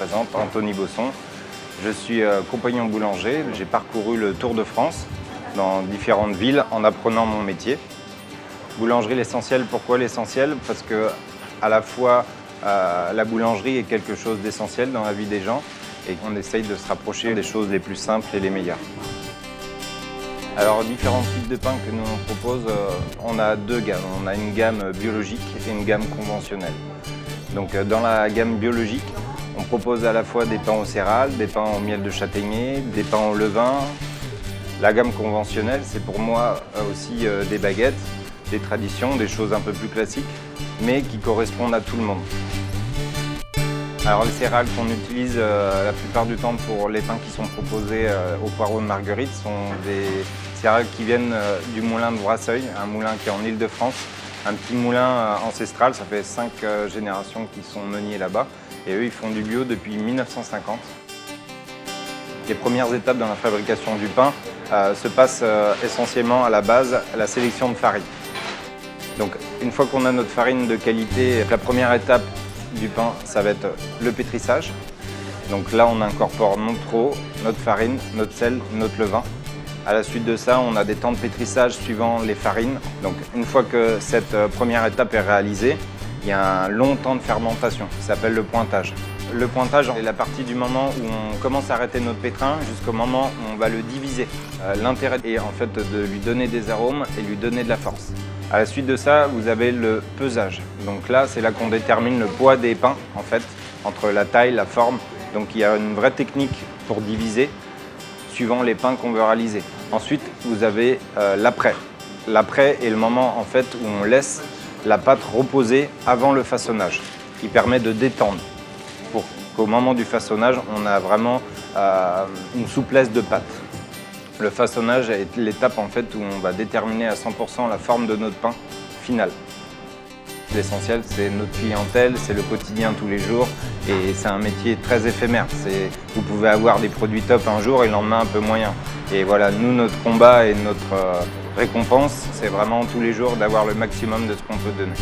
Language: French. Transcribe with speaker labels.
Speaker 1: présente, Anthony Bosson. Je suis compagnon boulanger. J'ai parcouru le Tour de France dans différentes villes en apprenant mon métier. Boulangerie l'essentiel, pourquoi l'essentiel? Parce que à la fois la boulangerie est quelque chose d'essentiel dans la vie des gens et qu'on essaye de se rapprocher des choses les plus simples et les meilleures. Alors, différents types de pain que nous on propose, on a deux gammes. On a une gamme biologique et une gamme conventionnelle. Donc, dans la gamme biologique, on propose à la fois des pains aux céréales, des pains au miel de châtaignier, des pains au levain. La gamme conventionnelle, c'est pour moi aussi des baguettes, des traditions, des choses un peu plus classiques, mais qui correspondent à tout le monde. Alors les céréales qu'on utilise la plupart du temps pour les pains qui sont proposés au poireau de Marguerite sont des céréales qui viennent du moulin de Brasseul, un moulin qui est en Île-de-France, un petit moulin ancestral, ça fait 5 générations qui sont meuniers là-bas et eux ils font du bio depuis 1950. Les premières étapes dans la fabrication du pain se passent essentiellement à la base, la sélection de farine. Donc une fois qu'on a notre farine de qualité, la première étape du pain, ça va être le pétrissage. Donc là, on incorpore notre eau, notre farine, notre sel, notre levain. À la suite de ça, on a des temps de pétrissage suivant les farines. Donc une fois que cette première étape est réalisée, il y a un long temps de fermentation qui s'appelle le pointage. Le pointage est la partie du moment où on commence à arrêter notre pétrin jusqu'au moment où on va le diviser. L'intérêt est en fait de lui donner des arômes et lui donner de la force. À la suite de ça, vous avez le pesage. Donc là, c'est là qu'on détermine le poids des pains, en fait, entre la taille, la forme. Donc il y a une vraie technique pour diviser, suivant les pains qu'on veut réaliser. Ensuite, vous avez l'après. L'après est le moment, en fait, où on laisse la pâte reposer avant le façonnage, qui permet de détendre, pour qu'au moment du façonnage, on a vraiment une souplesse de pâte. Le façonnage est l'étape en fait où on va déterminer à 100% la forme de notre pain final. L'essentiel, c'est notre clientèle, c'est le quotidien tous les jours et c'est un métier très éphémère. Vous pouvez avoir des produits top un jour et le lendemain un peu moyen. Et voilà, nous, notre combat et notre récompense, c'est vraiment tous les jours d'avoir le maximum de ce qu'on peut donner.